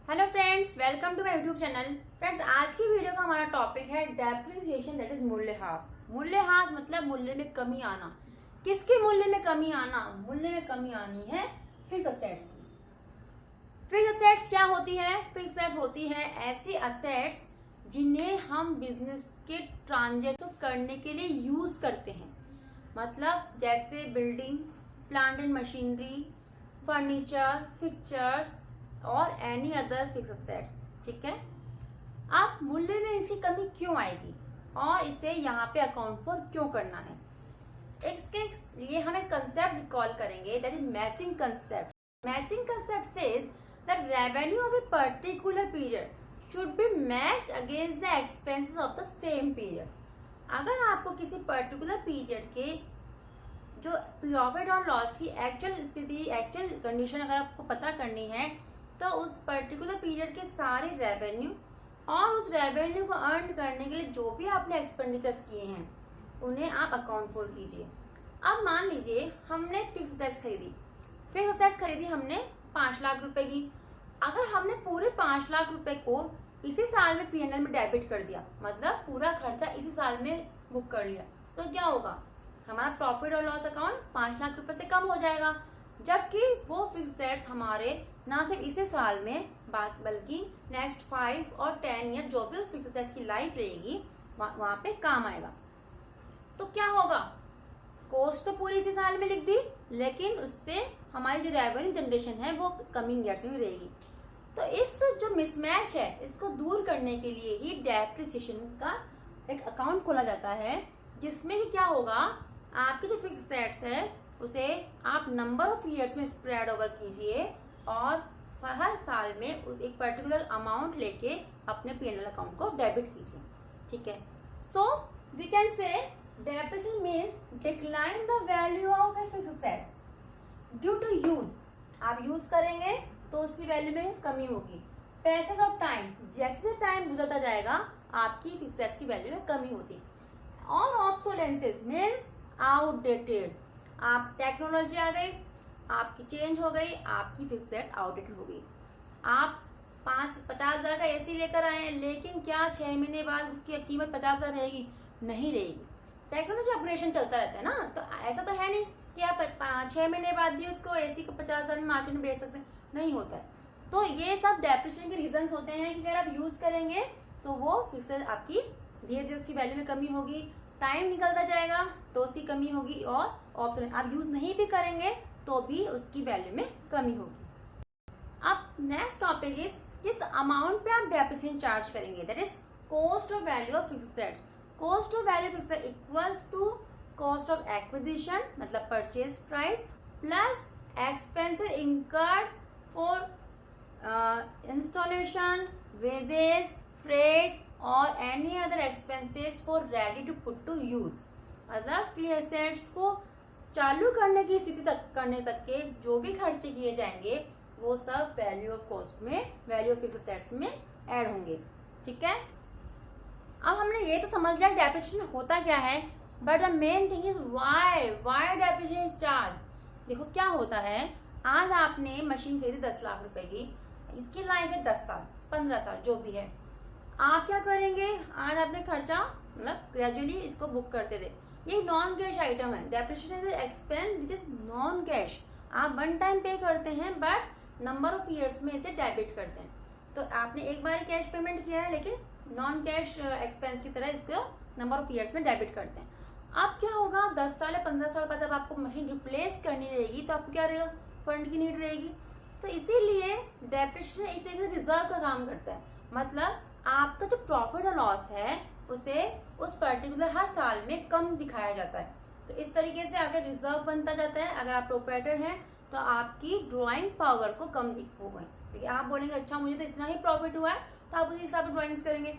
Hello friends, welcome to my YouTube channel. Friends, आज की video का हमारा टॉपिक है डेप्रिसिएशन, दैट इज मूल्यह्रास। मूल्यह्रास मतलब मूल्य में कमी आना। किसके मूल्य में कमी आना? मूल्य में कमी आनी है फिक्स्ड असेट्स की। फिक्स्ड असेट्स क्या होती है? फिक्स्ड असेट्स होती है ऐसी असेट्स जिन्हें हम बिजनेस के ट्रांजेक्शन करने के लिए यूज करते हैं। मतलब जैसे building, plant and machinery, furniture, fixtures और एनी अदर फिक्स्ड असेट्स। ठीक है। अब मूल्य में इसकी कमी क्यों आएगी और इसे यहाँ पे अकाउंट फॉर क्यों करना है? इसके लिए हम एक कंसेप्ट रिकॉल करेंगे, that is matching concept. Matching concept says that revenue of a particular period should be matched against the expenses of the same period. अगर आपको किसी पर्टिकुलर पीरियड के जो प्रॉफिट और लॉस की एक्चुअल स्थिति, एक्चुअल कंडीशन अगर आपको पता करनी है, तो उस पर्टिकुलर पीरियड के सारे रेवेन्यू और उस रेवेन्यू को अर्न करने के लिए जो भी आपने एक्सपेंडिचर्स किए हैं उन्हें आप अकाउंट फॉर कीजिए। अब मान लीजिए हमने फिक्स असेट्स खरीदी हमने 5 लाख रुपए की। अगर हमने पूरे 5 लाख रुपए को इसी साल में पीएनएल में डेबिट कर दिया, मतलब पूरा खर्चा इसी साल में बुक कर लिया, तो क्या होगा? हमारा प्रॉफिट और लॉस अकाउंट 5 लाख रुपए से कम हो जाएगा। जबकि वो फिक्स्ड असेट्स हमारे ना सिर्फ इसी साल में बल्कि नेक्स्ट 5 और 10 ईयर जो भी उस फिक्स्ड असेट्स की लाइफ रहेगी वहां पे काम आएगा। तो क्या होगा? कॉस्ट तो पूरी इसी साल में लिख दी, लेकिन उससे हमारी जो रेवेन्यू जनरेशन है वो कमिंग ईयर्स में रहेगी। तो इस जो मिसमैच है इसको दूर करने के लिए ही डेप्रिसिएशन का एक अकाउंट खोला जाता है, जिसमें कि क्या होगा, आपकी जो फिक्स्ड असेट्स है उसे आप नंबर ऑफ ईयर्स में स्प्रेड ओवर कीजिए और हर साल में एक पर्टिकुलर अमाउंट लेके अपने पीएनएल अकाउंट को डेबिट कीजिए। ठीक है। So we can say depreciation means decline the value of a fixed assets due to use. आप यूज करेंगे तो उसकी वैल्यू में कमी होगी। पैसेज ऑफ टाइम, जैसे टाइम गुजरता जाएगा आपकी फिक्स्ड असेट्स की वैल्यू में कमी होती। और ऑब्सोलेंसेस मीन्स आउटडेटेड। आप टेक्नोलॉजी आ गई, आपकी चेंज हो गई, आपकी फिक्स्ड असेट आउटडेटेड हो गई। आप 50,000 का एसी लेकर आए, लेकिन क्या 6 महीने बाद उसकी कीमत 50,000 रहेगी? नहीं रहेगी। टेक्नोलॉजी अपग्रेडेशन चलता रहता है ना, तो ऐसा तो है नहीं कि आप 6 महीने बाद भी उसको एसी को 50,000 में मार्केट में बेच सकते हैं, नहीं होता है। तो ये सब डेप्रिसिएशन के रीजन होते हैं कि अगर आप यूज करेंगे तो वो फिक्स्ड आपकी धीरे धीरे उसकी वैल्यू में कमी होगी, टाइम निकलता जाएगा तो उसकी कमी होगी, और ऑप्शन आप यूज नहीं भी करेंगे तो भी उसकी वैल्यू में कमी होगी। अब नेक्स्ट टॉपिक इज किस अमाउंट पे आप डेप्रिसिएशन चार्ज करेंगे, that is cost of value of fixed assets. Cost of value fixed equals to cost of acquisition, मतलब purchase price, plus expenses incurred for installation, wages, freight और any other expenses for ready to put to use. मतलब fixed assets को चालू करने की स्थिति तक करने तक के जो भी खर्चे किए जाएंगे वो सब वैल्यू ऑफ कॉस्ट में, वैल्यू ऑफ फिक्स्ड असेट्स में ऐड होंगे। ठीक है। अब हमने ये तो समझ लिया डेप्रिसिएशन होता क्या है, but the main thing is why depreciation charge. देखो क्या होता है, आज आपने मशीन खरीदी 10 लाख रुपए की, इसकी लाइफ है 10 साल 15 साल जो भी है। आप क्या करेंगे, आज आपने खर्चा मतलब ग्रेजुअली इसको बुक करते थे। ये नॉन कैश आइटम है। Depreciation is expense which is non cash. आप वन टाइम पे करते हैं बट नंबर ऑफ ईयर्स में इसे डेबिट करते हैं। तो आपने एक बार कैश पेमेंट किया है, लेकिन नॉन कैश एक्सपेंस की तरह इसको नंबर ऑफ ईयर्स में डेबिट करते हैं। अब क्या होगा, 10 साल या 15 साल बाद जब आपको मशीन रिप्लेस करनी रहेगी तो आपको क्या रहेगा, फंड की नीड रहेगी। तो इसीलिए डेप्रिसिएशन एक तरीके से रिजर्व का काम करता है। मतलब आपका जो प्रॉफिट और लॉस है उसे उस पर्टिकुलर हर साल में कम दिखाया जाता है। तो इस तरीके से अगर रिजर्व बनता जाता है, अगर आप प्रोप्राइटर हैं तो आपकी ड्राइंग पावर को कम होगा। देखिए आप बोलेंगे अच्छा मुझे तो इतना ही प्रॉफिट हुआ है, तो आप उसी हिसाब से ड्राइंग्स करेंगे।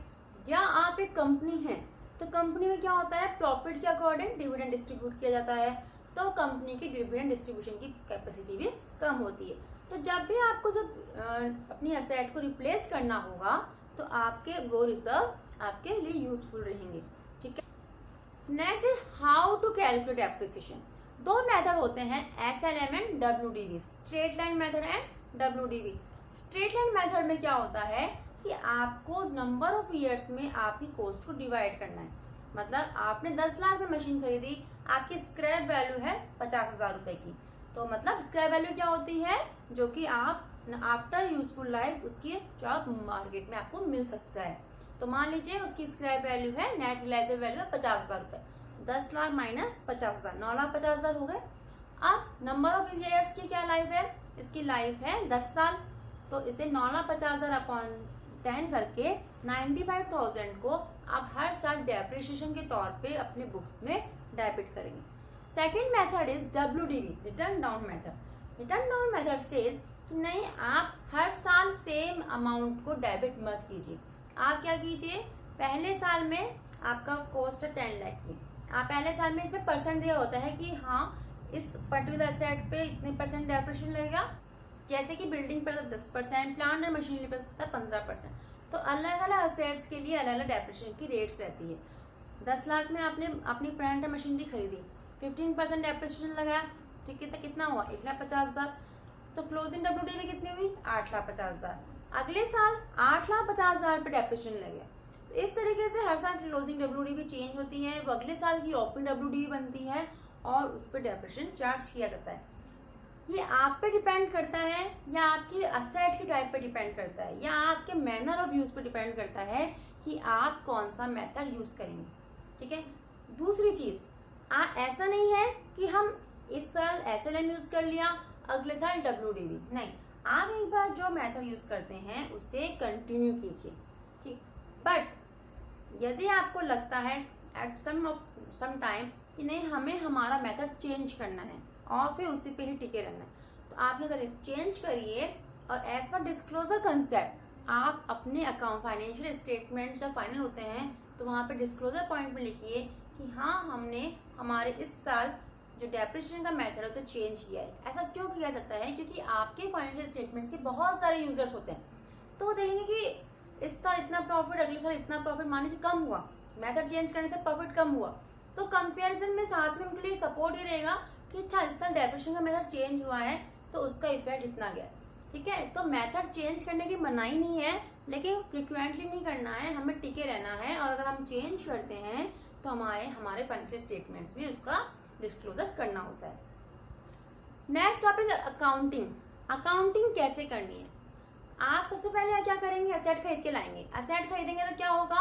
या आप एक कंपनी है तो कंपनी में क्या होता है, प्रॉफिट के अकॉर्डिंग डिविडेंड डिस्ट्रीब्यूट किया जाता है, तो कंपनी की डिविडेंड डिस्ट्रीब्यूशन की कैपेसिटी भी कम होती है। तो जब भी आपको सब अपनी एसेट को रिप्लेस करना होगा तो आपके वो रिजर्व आपके लिए यूजफुल रहेंगे। ठीक है। Next is how to calculate depreciation. दो मेथड होते हैं, SLM and WDV, straight line method and WDV। Straight line method में क्या होता है कि आपको नंबर ऑफ ईयर्स में आपकी कॉस्ट को डिवाइड करना है। मतलब आपने 10 लाख में मशीन खरीदी, आपकी स्क्रैप वैल्यू है 50,000 रुपए की, तो मतलब स्क्रैप वैल्यू क्या होती है, जो कि आप आफ्टर यूजफुल लाइफ उसकी जो आप मार्केट में आपको मिल सकता है। तो मान लीजिए उसकी स्क्रैप वैल्यू है, नेट रिलाइजेबल वैल्यू है 50,000 रुपए, 10 लाख माइनस 50,000, 9,50,000 हो गए। अब नंबर ऑफ ईयर्स की क्या लाइफ है, इसकी लाइफ है 10 साल, तो इसे 9,50,000 अपॉन 10 करके 95,000 को आप हर साल डेप्रिसिएशन के तौर पे अपने बुक्स में डेबिट करेंगे। Second method is WDV, return down method. Return down method says कि नहीं, आप हर साल सेम अमाउंट को डेबिट मत कीजिए। आप क्या कीजिए, पहले साल में आपका कॉस्ट है 10 लाख की, आप पहले साल में इसमें परसेंट दिया होता है कि हाँ इस पर्टिकुलर सेट पे इतने परसेंट डेप्रिसिएशन लगेगा, जैसे कि बिल्डिंग पर 10%, प्लांट और मशीनरी पर 15%। तो अलग अलग असेट्स के लिए अलग अलग डेप्रिसिएशन की रेट्स रहती है। 10 लाख में आपने अपनी प्लांट और मशीनरी खरीदी, 15% डेप्रिसिएशन लगाया, ठीक है, तो कितना हुआ 1,50,000। तो क्लोजिंग WDV कितनी हुई 8,50,000। अगले साल 8,50,000 पे डेप्रिसिएशन लगे। तो इस तरीके से हर साल क्लोजिंग WDV चेंज होती है, वो अगले साल की ओपनिंग WDV बनती है और उस पर डेप्रिसिएशन चार्ज किया जाता है। ये आप पे डिपेंड करता है या आपकी असेट की टाइप पे डिपेंड करता है या आपके मैनर ऑफ यूज पे डिपेंड करता है कि आप कौन सा मेथड यूज करेंगे। ठीक है, दूसरी चीज, ऐसा नहीं है कि हम इस साल SLM यूज कर लिया, अगले साल WDV, नहीं, आप एक बार जो मेथड यूज करते हैं उसे कंटिन्यू कीजिए। ठीक, बट यदि आपको लगता है एट सम टाइम कि नहीं हमें हमारा मेथड चेंज करना है और फिर उसी पे ही टिके रहना है, तो आप क्या करिए, चेंज करिए और एज पर डिस्क्लोजर कंसेप्ट आप अपने अकाउंट फाइनेंशियल स्टेटमेंट जब फाइनल होते हैं तो वहां पे डिस्क्लोजर पॉइंट में लिखिए कि हाँ हमने हमारे इस साल जो डेप्रिसिएशन का मेथड है उसे चेंज किया है। ऐसा क्यों किया जाता है, क्योंकि आपके फाइनेंशियल स्टेटमेंट्स के बहुत सारे यूजर्स होते हैं, तो वो देखेंगे कि इस साल इतना प्रॉफिट, अगले साल इतना प्रॉफिट, मान लीजिए कम हुआ, मेथड चेंज करने से प्रॉफिट कम हुआ, तो कंपेरिजन में साथ में उनके लिए सपोर्ट ही रहेगा कि अच्छा इस साल डेप्रिसिएशन का मेथड चेंज हुआ है तो उसका इफेक्ट इतना गया। ठीक है, तो मेथड चेंज करने की मनाही नहीं है, लेकिन फ्रिक्वेंटली नहीं करना है, हमें टिके रहना है, और अगर हम चेंज करते हैं तो हमारे फाइनेंशियल स्टेटमेंट्स में उसका डिस्क्लोजर करना होता है। Next topic accounting. अकाउंटिंग कैसे करनी है, आप सबसे पहले क्या करेंगे, असेट खरीद के लाएंगे। असेट खरीदेंगे तो क्या होगा,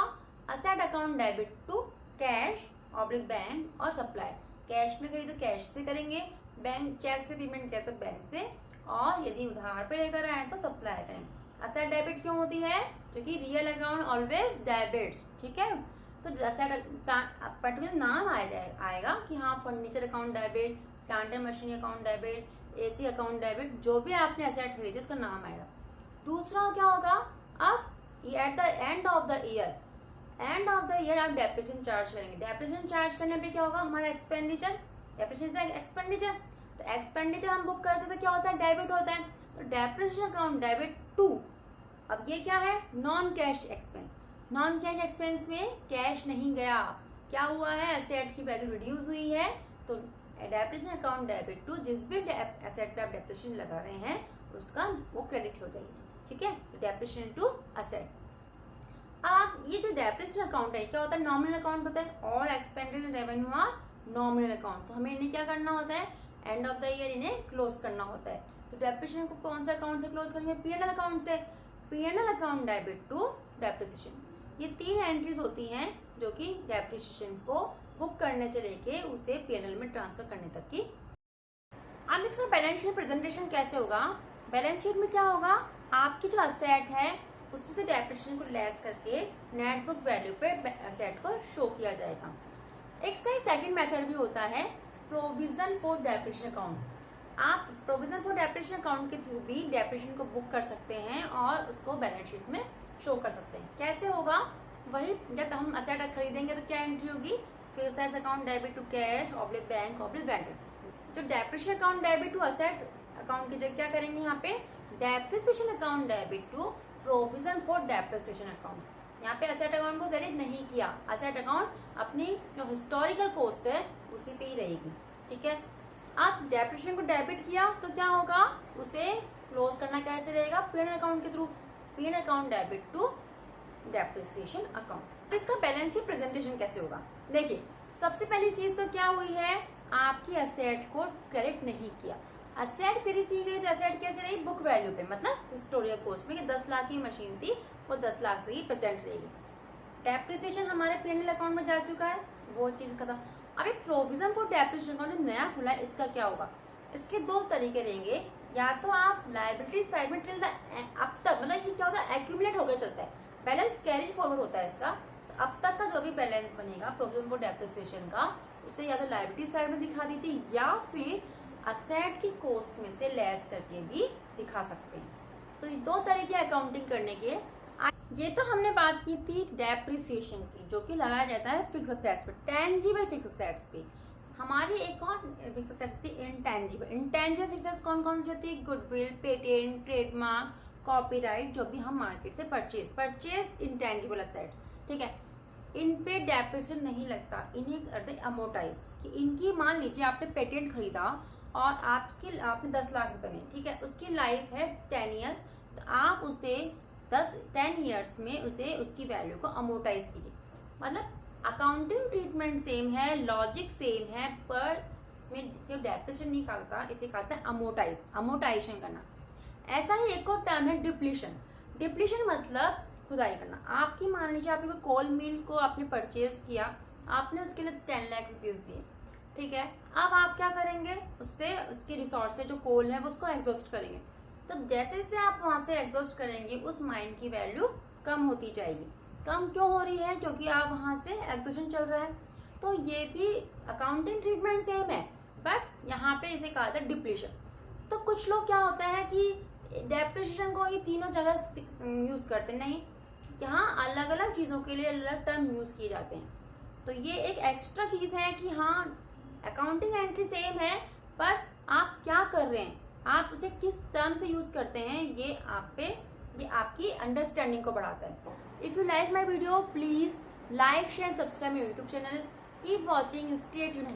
asset account debit to cash oblique bank और सप्लाई। कैश में खरीदे तो कैश से करेंगे, बैंक चेक से पेमेंट करे तो बैंक से, और यदि उधार पे लेकर आए तो सप्लाई करेंगे। असेट डेबिट क्यों होती है, क्योंकि रियल अकाउंट ऑलवेज डेबिट्स। ठीक है, तो असेट पर्टिकुलर नाम आएगा कि हाँ furniture account debit, plant and machinery account debit, AC account debit, जो भी आपने असेट खरीदे उसका नाम आएगा। दूसरा क्या होगा, अब at the end of the year आप डेप्रिसिएशन चार्ज करेंगे। डेप्रिसिएशन चार्ज करने पे क्या होगा, हमारा एक्सपेंडिचर, डेप्रिसिएशन एक्सपेंडिचर, तो एक्सपेंडिचर हम बुक करते तो क्या होता है, डेबिट होता है, तो डेप्रिसिएशन अकाउंट डेबिट टू। अब ये क्या है, non cash expense. Non cash expense में कैश नहीं गया, क्या हुआ है, एसेट की वैल्यू रिड्यूस हुई है, तो डेप्रिसिएशन अकाउंट डेबिट टू, जिस भी एसेट पे आप डेप्रिसिएशन लगा रहे हैं उसका वो क्रेडिट हो जाएगी। ठीक है, डेप्रिसिएशन टू असेट। अब ये जो डेप्रिसिएशन अकाउंट है क्या होता है, नॉमिनल अकाउंट होता है। All expenditure revenue are nominal account, तो हमें इन्हें क्या करना होता है, एंड ऑफ द ईयर इन्हें क्लोज करना होता है। तो डेप्रिसिएशन को कौन सा अकाउंट से क्लोज करेंगे, P&L अकाउंट से। P&L account debit to depreciation, ये 3 एंट्रीज होती हैं जो कि डेप्रिसिएशन को बुक करने से लेके उसे P&L में ट्रांसफर करने तक की। अब इसका बैलेंस शीट प्रेजेंटेशन कैसे होगा, बैलेंस शीट में क्या होगा, आपकी जो असेट है उसमें से डेप्रिसिएशन को लेस करके नेट बुक वैल्यू पे असेट को शो किया जाएगा। इसका सेकंड मेथड भी होता है प्रोविजन फॉर डेप्रिसिएशन अकाउंट। आप प्रोविजन फॉर डेप्रिसिएशन अकाउंट के थ्रू भी डेप्रिसिएशन को बुक कर सकते हैं और उसको बैलेंस शीट में शो कर सकते हैं। कैसे होगा, वही जब हम असेट खरीदेंगे तो क्या एंट्री होगी, fixed account debit to cash oblique bank oblique vendor. जो depreciation account debit to asset account की जगह क्या करेंगे, यहाँ पे depreciation account debit to provision for depreciation account. यहाँ पे असेट अकाउंट को क्रेडिट नहीं किया, असेट अकाउंट अपनी जो हिस्टोरिकल कॉस्ट है उसी पे ही रहेगी। ठीक है, आप डेप्रिसिएशन को डेबिट किया तो क्या होगा, उसे क्लोज करना कैसे रहेगा, P&L अकाउंट के through, P&L account debit to depreciation account. इसका बैलेंस शीट प्रेजेंटेशन कैसे होगा, देखिए सबसे पहली चीज तो क्या हुई है, आपकी एसेट को क्रेडिट नहीं किया, एसेट क्रेडिट की गई तो एसेट कैसे रही, बुक वैल्यू पे, मतलब हिस्टोरिकल कॉस्ट में कि 10 लाख की मशीन थी वो 10 लाख से ही प्रेजेंट रहेगी। डेप्रिसिएशन हमारे P&L अकाउंट में जा चुका है, वो चीज खत्म। अब एक प्रोविजन फॉर डेप्रिसिएशन अकाउंट जो नया खुला है इसका क्या होगा, इसके दो तरीके रहेंगे, या तो आप लायबिलिटी साइड में टिल द अब तक, मतलब ये क्या होता है, एक्यूमुलेट होकर चलता है, बैलेंस कैरी फॉरवर्ड होता है इसका, तो अब तक का जो भी बैलेंस बनेगा प्रोविजन फॉर डेप्रिसिएशन का, उसे या तो लायबिलिटी साइड में दिखा दीजिए या फिर असेट की कॉस्ट में से लेस करके भी दिखा सकते हैं। तो ये दो तरीके अकाउंटिंग करने के। ये तो हमने बात की थी डेप्रिसिएशन की, जो कि लगाया जाता है फिक्स असेट्स पे, टेंजिबल फिक्स असेट्स पे। हमारी एक और फिक्स असेट्स होती है इंटेंजिबल। इंटेंजिबल फिक्स असेट्स कौन कौन सी होती है, गुडविल, पेटेंट, ट्रेडमार्क, कॉपीराइट, जो भी हम मार्केट से परचेज इंटेंजिबल असेट्स, ठीक है। इन पे डेप्रिसिएशन नहीं लगता, इन्हें करते हैं अमोर्टाइज, कि इनकी मान लीजिए आपने पेटेंट खरीदा और आपने 10 लाख रुपए में, ठीक है, उसकी लाइफ है 10 ईयर, तो आप उसे 10 ईयर्स में उसे उसकी वैल्यू को अमोर्टाइज कीजिए। मतलब अकाउंटिंग ट्रीटमेंट सेम है, लॉजिक सेम है, पर इसमें सिर्फ डेप्रिसिएशन नहीं कहता, इसे कहता है अमोर्टाइजेशन करना। ऐसा ही एक और टर्म है डिप्लीशन। डिप्लीशन मतलब खुदाई करना। आपकी मान लीजिए आपने कोई कोल मिल को आपने परचेज किया, आपने उसके लिए 10 लाख रुपीज दिए, ठीक है। अब आप क्या करेंगे, उससे उसकी रिसोर्स से जो कोल है वो उसको एग्जॉस्ट करेंगे, तो जैसे जैसे आप वहां से एग्जॉस्ट करेंगे उस माइन की वैल्यू कम होती जाएगी। कम क्यों हो रही है, क्योंकि आप वहां से एग्जॉशन चल रहा है। तो ये भी अकाउंटिंग ट्रीटमेंट सेम है, बट यहाँ पे इसे कहा था डिप्लीशन। तो कुछ लोग क्या होता है कि डेप्रिसिएशन को ये तीनों जगह यूज करते नहीं, यहाँ अलग अलग चीजों के लिए अलग टर्म यूज किए जाते हैं। तो ये एक एक्स्ट्रा चीज है कि हाँ अकाउंटिंग एंट्री सेम है, पर आप क्या कर रहे हैं, आप उसे किस टर्म से यूज करते हैं, ये आपकी अंडरस्टैंडिंग को बढ़ाता है। If you like my video please like share subscribe my YouTube channel, keep watching, stay tuned.